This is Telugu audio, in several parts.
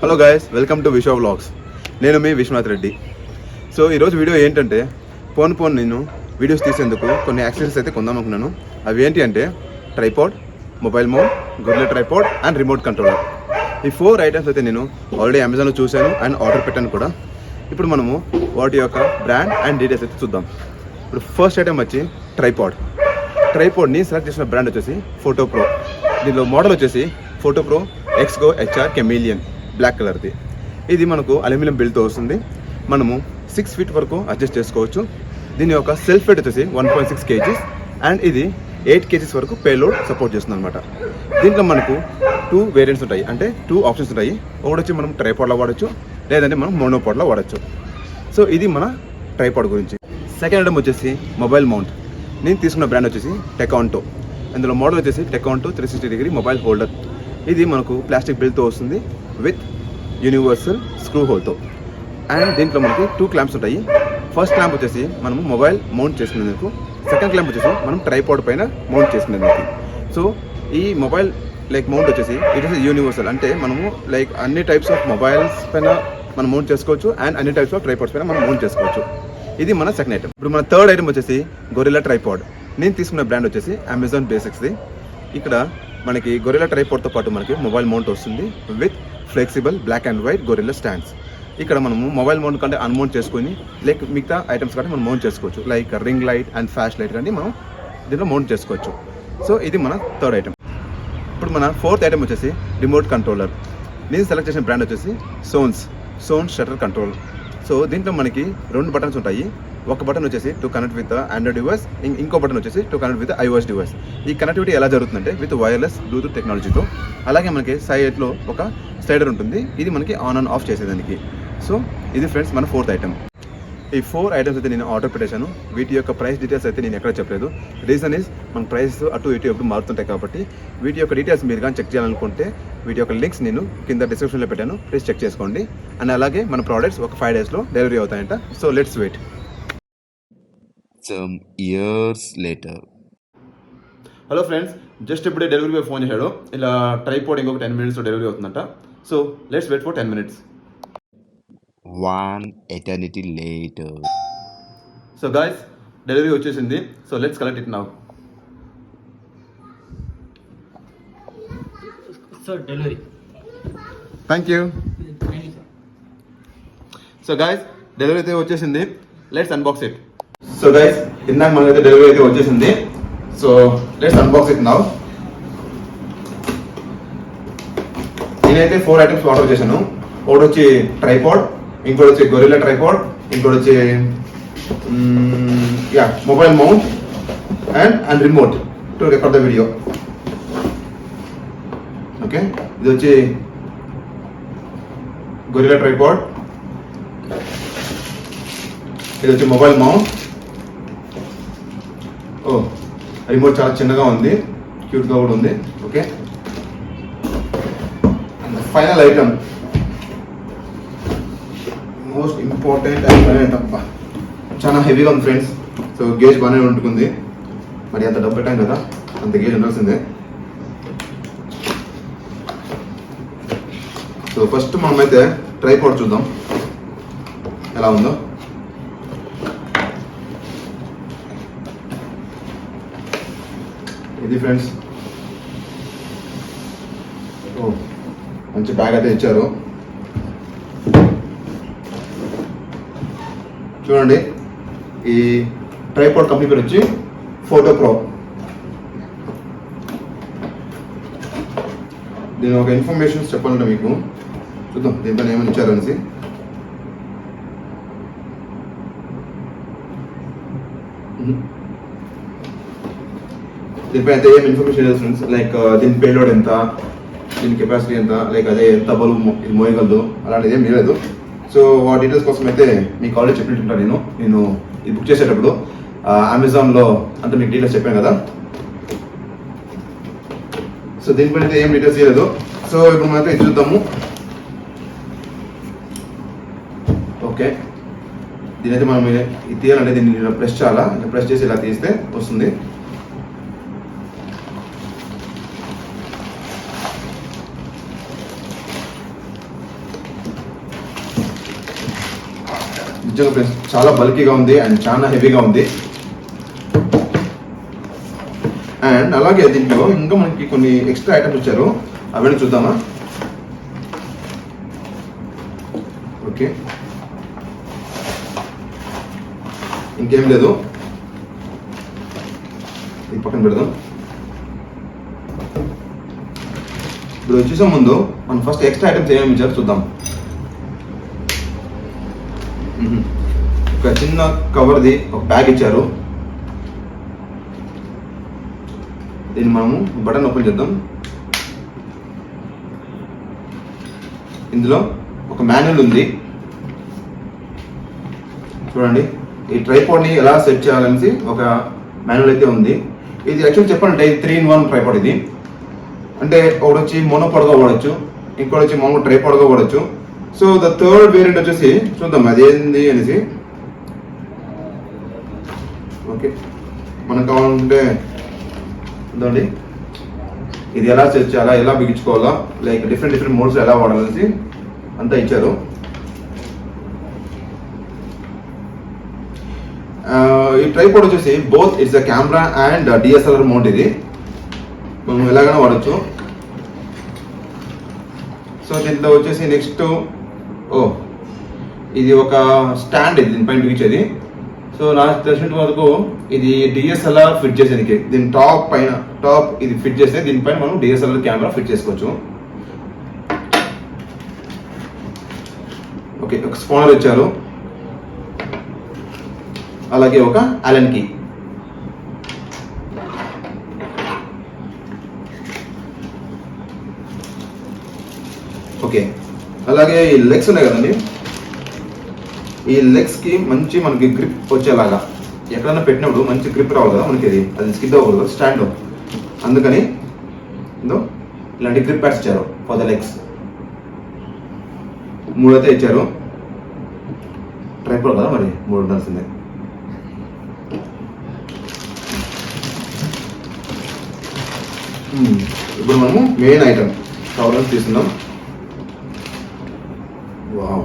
Hello guys, welcome to Vishwa vlogs. నేను మీ విశ్వనాథ్ రెడ్డి. సో ఈరోజు వీడియో ఏంటంటే పోన్ నేను వీడియోస్ తీసేందుకు కొన్ని యాక్సెసరీస్ అయితే కొందాం అనుకున్నాను. అవి ఏంటి అంటే tripod, mobile mount, gorilla tripod and remote controller. ఈ 4 ఐటమ్స్ అయితే నేను ఆల్రెడీ అమెజాన్లో చూశాను అండ్ ఆర్డర్ పెట్టాను కూడా. ఇప్పుడు మనము వాటి యొక్క బ్రాండ్ అండ్ డీటెయిల్స్ అయితే చూద్దాం. ఇప్పుడు ఫస్ట్ ఐటమ్ వచ్చి ట్రైపాడ్ని సెలెక్ట్ చేసిన బ్రాండ్ వచ్చేసి ఫోటో ప్రో. దీనిలో మోడల్ వచ్చేసి ఫోటో ప్రో ఎక్స్గో హెచ్ఆర్ కెమిలియన్ బ్లాక్ కలర్ది. ఇది మనకు అల్యూమినియం బిల్డ్తో వస్తుంది. మనము 6 ఫీట్ వరకు అడ్జస్ట్ చేసుకోవచ్చు. దీని యొక్క సెల్ఫ్ వెయిట్ వచ్చేసి 1.6 kgs అండ్ ఇది 8 kgs వరకు పేలోడ్ సపోర్ట్ చేస్తుంది అనమాట. దీంట్లో మనకు 2 వేరియంట్స్ ఉంటాయి, అంటే 2 ఆప్షన్స్ ఉంటాయి. ఒకటి వచ్చి మనం ట్రైపాడ్లో వాడచ్చు, లేదంటే మనం మోనోపాడ్లో వాడచ్చు. సో ఇది మన ట్రైపాడ్ గురించి. సెకండ్ ఐటమ్ వచ్చేసి మొబైల్ మౌంట్. నేను తీసుకున్న బ్రాండ్ వచ్చేసి టెకాంటో. ఇందులో మోడల్ వచ్చేసి టెకాంటో 360 డిగ్రీ మొబైల్ హోల్డర్. ఇది మనకు ప్లాస్టిక్ బిల్డ్తో వస్తుంది విత్ యూనివర్సల్ స్క్రూ హోల్తో. అండ్ దీంట్లో మనకి 2 క్లాంప్స్ ఉంటాయి. ఫస్ట్ క్లాంప్ వచ్చేసి మనం మొబైల్ మౌంట్ చేసుకునేందుకు, సెకండ్ క్లాంప్ వచ్చేసి మనం ట్రైపాడ్ పైన మౌంట్ చేసుకునేందుకు. సో ఈ మొబైల్ మౌంట్ వచ్చేసి ఇట్ ఈస్ యూనివర్సల్, అంటే మనము అన్ని టైప్స్ ఆఫ్ మొబైల్స్ పైన మనం మౌంట్ చేసుకోవచ్చు అండ్ అన్ని టైప్స్ ఆఫ్ ట్రైపాడ్స్ పైన మనం మౌంట్ చేసుకోవచ్చు. ఇది మన సెకండ్ ఐటమ్. ఇప్పుడు మన థర్డ్ ఐటమ్ వచ్చేసి గొరిల్లా ట్రైపాడ్. నేను తీసుకున్న బ్రాండ్ వచ్చేసి అమెజాన్ బేసిక్స్ది. ఇక్కడ మనకి గొరిల్లా ట్రైపాడ్తో పాటు మనకి మొబైల్ మౌంట్ వస్తుంది with flexible black and white gorilla stands. ఇక్కడ మనము మొబైల్ మౌంట్ కంటే అన్మౌంట్ చేసుకొని మిగతా ఐటమ్స్ కంటే మనం మౌంట్ చేసుకోవచ్చు. Ring light and flash light కంటే మనం దీంట్లో మౌంట్ చేసుకోవచ్చు. సో ఇది మన థర్డ్ ఐటమ్. ఇప్పుడు మన ఫోర్త్ ఐటమ్ వచ్చేసి రిమోట్ కంట్రోలర్. నేను సెలెక్ట్ చేసిన బ్రాండ్ వచ్చేసి సోన్స్ షట్టర్ కంట్రోల్. సో దీంట్లో మనకి 2 బటన్స్ ఉంటాయి. ఒక బటన్ వచ్చేసి to connect with Android device, ఇంకో బటన్ వచ్చేసి to connect with iOS device. ఈ కనెక్టివిటీ ఎలా జరుగుతుందంటే విత్ వైర్లెస్ బ్లూటూత్ టెక్నాలజీతో. అలాగే మనకి సైడ్లో ఒక స్లైడర్ ఉంటుంది, ఇది మనకి ఆన్ అండ్ ఆఫ్ చేసేదానికి. సో ఇది ఫ్రెండ్స్ మన ఫోర్త్ ఐటమ్. ఈ 4 ఐటమ్స్ అయితే నేను ఆర్డర్ పెట్టేశాను. వీటి యొక్క ప్రైస్ డీటెయిల్స్ అయితే నేను ఎక్కడ చెప్పలేదు. రీజన్ ఈజ్ మన ప్రైస్ అటు ఇటు ఎప్పుడు మారుతుంటాయి కాబట్టి వీటి యొక్క డీటెయిల్స్ మీరు కానీ చెక్ చేయాలనుకుంటే వీటి యొక్క లింక్స్ నేను కింద డిస్క్రిప్షన్లో పెట్టాను, ప్లీజ్ చెక్ చేసుకోండి. అండ్ అలాగే మన ప్రోడక్ట్స్ ఒక 5 daysలో డెలివరీ అవుతాయంట. So let's wait. Some years later. Hello friends, just ఇప్పుడే డెలివరీ బాయ్ ఫోన్ చేశాడు. ఇలా ట్రైపాడ్ ఇంకొక 10 minutesలో డెలివరీ అవుతుందంట. So let's wait for 10 minutes. One eternity later. So guys, delivery వచ్చేసింది. So let's collect it now. Sir, delivery. Thank you. Thank you, sir. So guys, delivery అయితే వచ్చేసింది. Let's unbox it. So guys, ఇందాక మనకైతే డెలివరీ అయితే వచ్చేసింది. So let's unbox it now. నేనైతే 4 ఐటమ్స్ ఆర్డర్ చేశాను. ఒకటి వచ్చి ట్రైపాడ్, ఇంకోటి వచ్చి గొరిల్లా ట్రైపాడ్, ఇంకోటి వచ్చి mobile mount and remote to record the video. Okay, ఇది వచ్చి గొరిల్లా ట్రైపాడ్, ఇది వచ్చి మొబైల్ మౌంట్. రిమోట్ చాలా చిన్నగా ఉంది, క్యూట్గా కూడా ఉంది. Okay, and final item, most important item. చాలా హెవీగా ఉంది ఫ్రెండ్స్. సో గేజ్ బాగానే ఉంటుంది, మరి అంత డబ్బు పెట్టాం కదా, అంత గేజ్ ఉండాల్సిందే. సో ఫస్ట్ మనమైతే ట్రైపాడ్ చూద్దాం ఎలా ఉందో. ఇది ఫ్రెండ్స్, మంచి బ్యాగ్ అయితే ఇచ్చారు. చూడండి, ఈ ట్రైపాడ్ కంపెనీ పేరు వచ్చి ఫోటో ప్రో. దీని ఒక ఇన్ఫర్మేషన్స్ చెప్పాలంటే మీకు చూద్దాం దీంట్లో ఏమని ఇచ్చారు అనేసి. దీనిపై అయితే ఏం ఇన్ఫర్మేషన్ లేదు ఫ్రెండ్స్. దీని పేలోడ్ ఎంత, దీని కెపాసిటీ ఎంత, అదే ఎంత బరువు ఇది మోయగలదు, అలాంటిది ఏం లేదు. సో ఆ డీటెయిల్స్ కోసం అయితే మీకు ఆల్రెడీ చెప్పినట్టుంటాను. నేను ఇది బుక్ చేసేటప్పుడు అమెజాన్లో అంతా మీకు డీటెయిల్స్ చెప్పాను కదా. సో దీనిపైన అయితే ఏం డీటెయిల్స్ ఇవ్వలేదు. సో ఇప్పుడు మనం అయితే ఇది చూద్దాము. ఓకే, దీనైతే మనం ఇది తీయాలంటే దీన్ని ప్రెస్ చేయాలా, ప్రెస్ చేసి ఇలా తీస్తే వస్తుంది. నిజంగా ఫ్రెండ్స్ చాలా బల్కీగా ఉంది అండ్ చాలా హెవీగా ఉంది. అండ్ అలాగే దీంట్లో ఇంకా మనకి కొన్ని ఎక్స్ట్రా ఐటమ్స్ వచ్చారు, అవన్నీ చూద్దామా? ఓకే, ఇంకేం లేదు, ఇది పక్కన పెడదాం. ఇప్పుడు వచ్చేసే ముందు మనం ఫస్ట్ ఎక్స్ట్రా ఐటమ్స్ ఏమేమి ఇచ్చారో చూద్దాం. ఒక చిన్న కవర్ది ఒక బ్యాగ్ ఇచ్చారు. దీన్ని మనము బటన్ ఓపెన్ చేద్దాం. ఇందులో ఒక మాన్యువల్ ఉంది చూడండి. ఈ ట్రైపాడ్ని ఎలా సెట్ చేయాలనేసి ఒక మాన్యువల్ అయితే ఉంది. ఇది యాక్చువల్ చెప్పాలంటే ఇది 3-in-1 ట్రైపాడ్. ఇది అంటే ఒకటి వచ్చి మోనోపాడ్గా వాడచ్చు, ఇంకోటి వచ్చి మామూలు ట్రైపాడ్గా వాడచ్చు. సో ద థర్డ్ వేరియంట్ వచ్చేసి చూద్దాం అదేంది అనేసి. ఓకే, మనకు కావాలంటే చూడండి ఇది ఎలా సెట్ చేయాలా, ఎలా బిగించుకోవాలా, లైక్ డిఫరెంట్ మోడ్స్ ఎలా వాడాలనేసి అంతా ఇచ్చారు. ఈ ట్రైపాడ్ వచ్చేసి both it's a camera and DSLR mount. ఇది మనం ఎలాగైనా వాడచ్చు. సో దీంట్లో వచ్చేసి నెక్స్ట్ ఇది ఒక స్టాండ్, ఇది దీనిపైన బిగించేది. సో నాకు తెలిసినంత వరకు ఇది డిఎస్ఎల్ఆర్ ఫిట్ చేసేది. దీని టాప్ ఇది ఫిట్ చేస్తే దీనిపైన మనం డిఎస్ఎల్ఆర్ కెమెరా ఫిట్ చేసుకోవచ్చు. ఓకే, ఒక స్పానర్ ఇచ్చారు, అలాగే ఒక అలెన్ కీ. ఓకే, అలాగే ఈ లెగ్స్ ఉన్నాయి కదండి, ఈ లెగ్స్ కి మంచి మనకి గ్రిప్ వచ్చేలాగా ఎక్కడైనా పెట్టినప్పుడు మంచి గ్రిప్ రావాలి కదా మనకి, అది స్కిడ్ అవ్వకూడదు స్టాండ్. అందుకని ఇలాంటి గ్రిప్ ప్యాడ్స్ ఇచ్చారు ఫర్ ద లెగ్స్. 3 అయితే ఇచ్చారు. ట్రైపాడ్ కదా మరి 3 ఉండాల్సిందే. ఇప్పుడు మనము మెయిన్ ఐటమ్ కవర్ తీసుకుందాం. వావ్,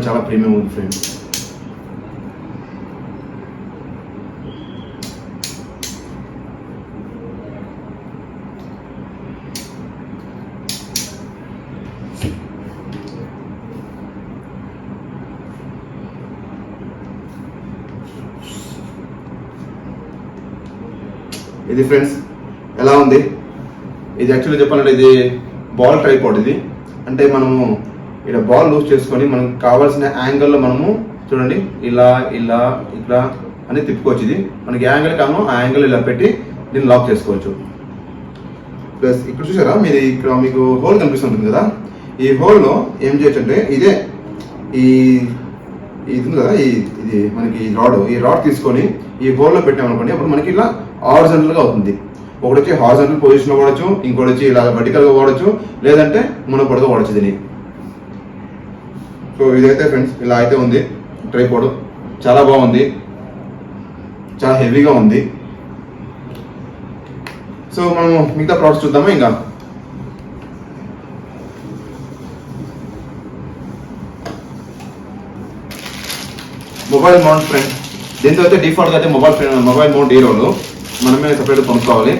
చాలా ప్రీమియం ఉంది ఫ్రెండ్స్. ఇది ఫ్రెండ్స్ ఎలా ఉంది? ఇది యాక్చువల్లీ చెప్పాలంటే ఇది బాల్ ట్రైపాడ్. ఇది అంటే మనము ఇక్కడ బాల్ లూజ్ చేసుకొని మనకు కావాల్సిన యాంగిల్లో మనము చూడండి ఇలా ఇట్లా అని తిప్పుకోవచ్చు. ఇది మనకి యాంగిల్ కామో ఆ యాంగిల్ ఇలా పెట్టి దీన్ని లాక్ చేసుకోవచ్చు. ప్లస్ ఇక్కడ చూసారా మీరు, ఇక్కడ మీకు హోల్ కనిపిస్తుంటుంది కదా, ఈ హోల్లో ఏం చేయొచ్చు అంటే ఇది ఉంది కదా, ఇది మనకి ఈ రాడ్ తీసుకొని ఈ హోల్లో పెట్టామనుకోండి, అప్పుడు మనకి ఇలా హారిజాంటల్గా అవుతుంది. ఒకటి వచ్చి హారిజాంటల్ పొజిషన్లో వాడచ్చు, ఇంకోటి వచ్చి ఇలా వర్టికల్గా వాడచ్చు, లేదంటే మోనోపాడ్గా వాడచ్చు దీన్ని. సో ఇదైతే ఫ్రెండ్స్ ఇలా అయితే ఉంది ట్రైపాడ్. చాలా బాగుంది, చాలా హెవీగా ఉంది. సో మనము మిగతా ప్రోడక్ట్స్ చూద్దామా? ఇంకా మొబైల్ మౌంట్ ఫ్రెండ్స్. దీంతో అయితే డిఫాల్ట్గా అయితే మొబైల్ మౌంట్ ఈ రోజు మనమే సపరేట్గా కొనుక్కోవాలి.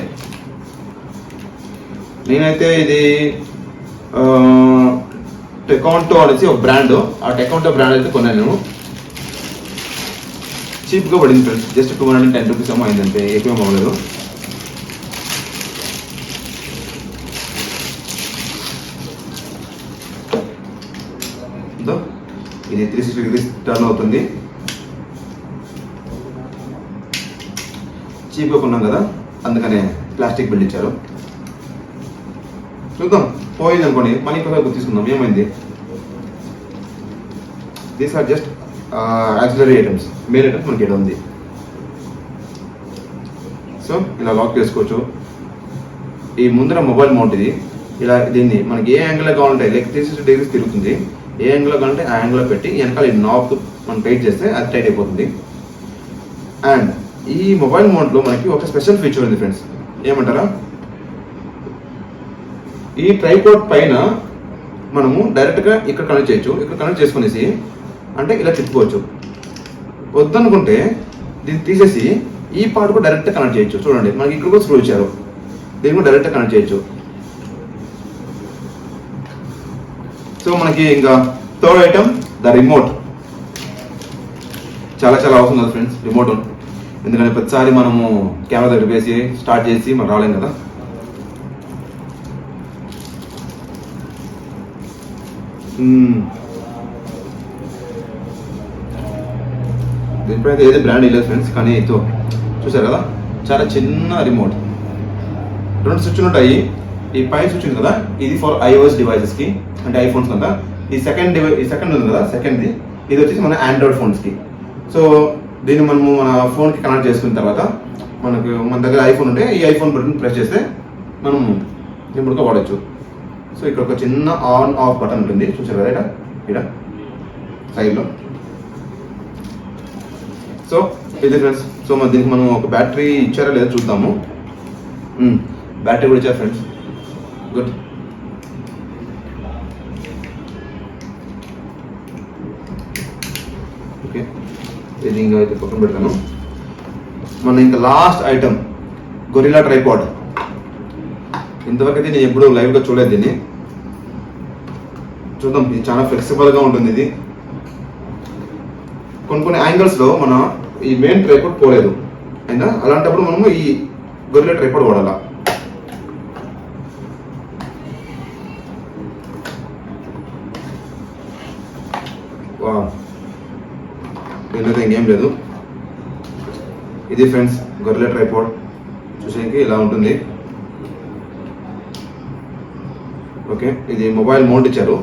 నేనైతే ఇది టెకాంటో అనేసి ఒక బ్రాండ్, ఆ టెకాంటో బ్రాండ్ అయితే కొన్నాను నేను. చీప్గా పడింది ఫ్రెండ్స్, జస్ట్ 210 రూపీస్ ఏమో అయిందంటే, ఎక్కువ అవ్వలేదు. ఇది 360 degrees టర్న్ అవుతుంది. చీప్గా కొన్నాం కదా, అందుకనే ప్లాస్టిక్ బిల్డ్ ఇచ్చారు. చూద్దాం, పోయింది అనుకోండి మళ్ళీ ఇంకోసారి తీసుకుందాం, ఏమైంది. These are just auxiliary items, main items మనకి ఇక్కడ ఉంది. సో ఇలా లాక్ చేసుకోవచ్చు. ఈ ముందర మొబైల్ మౌంట్ ఇది, ఇలా దీన్ని మనకి ఏ యాంగిల్లో కావాలంటే లైక్ 360 degrees తిరుగుతుంది. ఏ యాంగిల్లో కావాలంటే ఆ యాంగిల్లో పెట్టి వెనకాల ఈ నాబ్ మనం టైట్ చేస్తే అది టైట్ అయిపోతుంది. అండ్ ఈ మొబైల్ మౌంట్లో మనకి ఒక స్పెషల్ ఫీచర్ ఉంది ఫ్రెండ్స్, ఏమంటారా? ఈ ట్రైపాడ్ పైన మనము డైరెక్ట్గా ఇక్కడ కనెక్ట్ చేయొచ్చు. ఇక్కడ కనెక్ట్ చేసుకునేసి అంటే ఇలా తిప్పుకోవచ్చు. వద్దనుకుంటే దీన్ని తీసేసి ఈ పార్ట్ కూడా డైరెక్ట్గా కనెక్ట్ చేయొచ్చు. చూడండి మనకి ఇక్కడ కూడా స్క్రూ ఇచ్చారు, దీన్ని కూడా డైరెక్ట్గా కనెక్ట్ చేయొచ్చు. సో మనకి ఇంకా థర్డ్ ఐటమ్ ద రిమోట్. చాలా చాలా అవసరం కదా ఫ్రెండ్స్ రిమోట్, ఎందుకంటే ప్రతిసారి మనము కెమెరా దగ్గర వేసి స్టార్ట్ చేసి మనం రాలేం కదా. దీనిపైన ఏది బ్రాండ్ లేదు ఫ్రెండ్స్, కానీ ఇదో చూసారు కదా చాలా చిన్న రిమోట్. 2 స్విచ్లు ఉంటాయి. ఈ పైన స్విచ్ ఉంది కదా ఇది ఫర్ iOS డివైసెస్కి, అంటే ఐఫోన్స్ కదా. ఈ సెకండ్ ఉంది కదా సెకండ్ది, ఇది వచ్చేసి మన ఆండ్రాయిడ్ ఫోన్స్కి. సో దీన్ని మనము మన ఫోన్కి కనెక్ట్ చేసుకున్న తర్వాత మన దగ్గర ఐఫోన్ ఉంటే ఈ ఐఫోన్ బటన్ ప్రెస్ చేస్తే మనం రిమోట్గా వాడచ్చు. సో ఇక్కడ ఒక చిన్న ఆన్ ఆఫ్ బటన్ ఉంటుంది, చూసారు కదా ఇక్కడ సైడ్లో. సో ఇది ఫ్రెండ్స్. సో మరి దీనికి మనం ఒక బ్యాటరీ ఇచ్చారా లేదా చూద్దాము. బ్యాటరీ కూడా ఇచ్చారు ఫ్రెండ్స్, గుడ్. ఓకే, ఇది ఇంకా అయితే పక్కన పెడతాను. మన ఇంకా లాస్ట్ ఐటమ్ గొరిల్లా ట్రైపాడ్. ఇంతవరకు అయితే నేను ఎప్పుడు లైవ్గా చూడలేదు దీన్ని. చూద్దాం, ఇది చాలా ఫ్లెక్సిబుల్గా ఉంటుంది. ఇది కొన్ని యాంగిల్స్లో మన ఈ మెయిన్ ట్రైపాడ్ పోలేదు అయినా, అలాంటప్పుడు మనము ఈ గొరిల్లా ట్రైపాడ్ వాడాలా. దీనిలో ఇంకేం లేదు. ఇది ఫ్రెండ్స్ గొరిల్లా ట్రైపాడ్, చూసేకి ఇలా ఉంటుంది. ఓకే, ఇది మొబైల్ మౌంట్ ఇచ్చారు,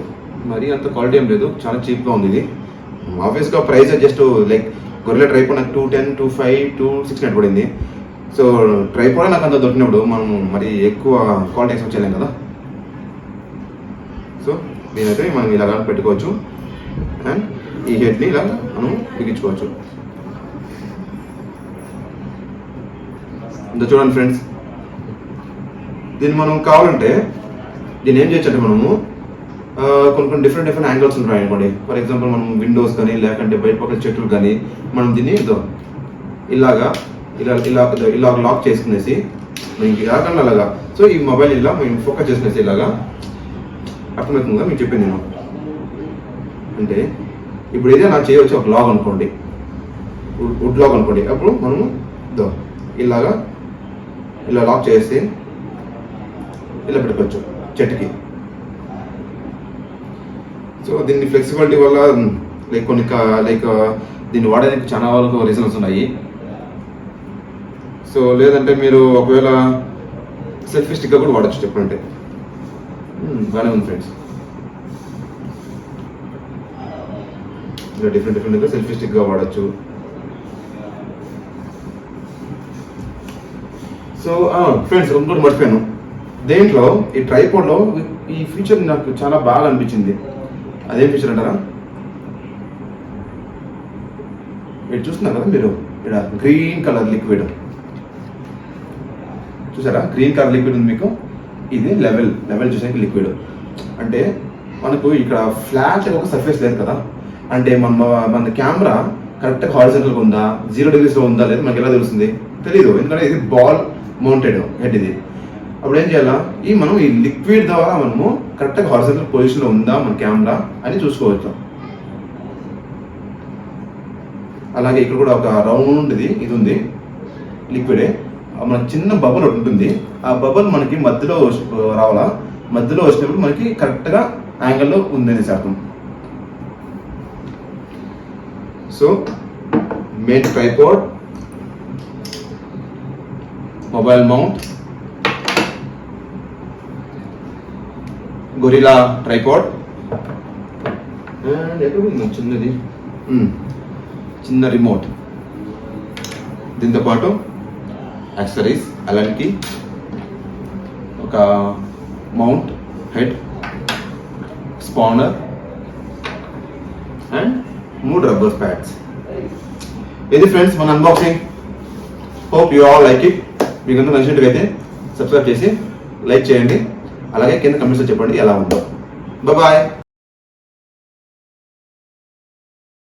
మరి అంత క్వాలిటీ ఏం లేదు, చాలా చీప్గా ఉంది. ఇది ఆబ్వియస్గా price just like gorilla tripod నాకు 210, 205, 260 పడింది. సో ట్రైపాడ్ నాకు అంత దొరికినప్పుడు మనం మరి ఎక్కువ క్వాలిటీ ఎక్స్పెక్ట్ చేయలేం కదా. సో దీనైతే మనం ఇలాగా పెట్టుకోవచ్చు, అండ్ ఈ హెడ్ని ఇలా మనం బిగించుకోవచ్చు. ఇంత చూడండి ఫ్రెండ్స్. దీన్ని మనం కావాలంటే దీన్ని ఏం చేయొచ్చు అంటే మనము కొన్ని డిఫరెంట్ యాంగిల్స్ ఉంటాయి అనుకోండి. ఫర్ ఎగ్జాంపుల్ మనం విండోస్ కానీ లేకంటే బయట పక్కన చెట్లు కానీ మనం దీన్ని ఇలాగా ఇలా లాక్ చేసుకునేసి ఇంక కాకుండా అలాగా. సో ఈ మొబైల్ ఇలా మేము ఫోకస్ చేసుకునేసి ఇలాగా అర్థమవుతుందిగా మీకు చెప్పాను నేను. అంటే ఇప్పుడు ఏదైనా చేయవచ్చు ఒక లాగ్ అనుకోండి, వుడ్ లాగ్ అనుకోండి. అప్పుడు మనము ఇలాగా ఇలా లాక్ చేసి ఇలా పెట్టుకోవచ్చు చెట్టుకి. సో దీన్ని ఫ్లెక్సిబిలిటీ వల్ల లైక్ దీన్ని వాడడానికి చాలా వరకు రీజన్స్ ఉన్నాయి. సో లేదంటే మీరు ఒకవేళ సెల్ఫీ స్టిక్గా కూడా వాడచ్చు చెప్పంటే. బాగానే ఉంది ఫ్రెండ్స్. ఇలా డిఫరెంట్గా సెల్ఫీ స్టిక్గా వాడచ్చు. సో ఫ్రెండ్స్ ఇంకోటి మర్చిపోయాను, దేంట్లో ఈ ట్రైపాడ్లో ఈ ఫీచర్ నాకు చాలా బాగా అనిపించింది. అదేం ఫీచర్ అంటారా, మీరు చూస్తున్నారు కదా మీరు ఇక్కడ గ్రీన్ కలర్ లిక్విడ్ చూసారా, గ్రీన్ కలర్ లిక్విడ్ ఉంది మీకు. ఇది లెవెల్ చూసాక లిక్విడ్ అంటే మనకు ఇక్కడ ఫ్లాట్ ఒక సర్ఫేస్ లేదు కదా. అంటే మన కెమెరా కరెక్ట్గా హారిజాంటల్గా ఉందా, 0 degreesలో ఉందా లేదా మనకి ఎలా తెలుస్తుంది, తెలీదు. ఎందుకంటే ఇది బాల్ మౌంటెడ్ హెడ్. ఇది అప్పుడు ఏం చేయాలా, మనం ఈ లిక్విడ్ ద్వారా మనము కరెక్ట్గా హారిజాంటల్ పొజిషన్లో ఉందా మన కెమెరా అని చూసుకోవచ్చు. అలాగే ఇక్కడ కూడా ఒక రౌండ్ ఇది ఉంది లిక్విడే. మన చిన్న బబుల్ ఒకటి ఉంటుంది, ఆ బబుల్ మనకి మధ్యలో రావాలా. మధ్యలో వచ్చినప్పుడు మనకి కరెక్ట్గా యాంగిల్లో ఉందని అర్థం. So main tripod, mobile mount, gorilla tripod, and ఎక్కడ ఉంది చిన్న రిమోట్. దీంతో పాటు యాక్సెసరీస్ అలాంటి ఒక mount, head, spanner and 3 rubber pads. ఇది ఫ్రెండ్స్ మన unboxing. Hope you all like it. మీకు అంతా నచ్చినట్టుగా అయితే సబ్స్క్రైబ్ చేసి లైక్ చేయండి. అలాగే కింద కమెంట్స్లో చెప్పండి ఎలా ఉందో. బాయ్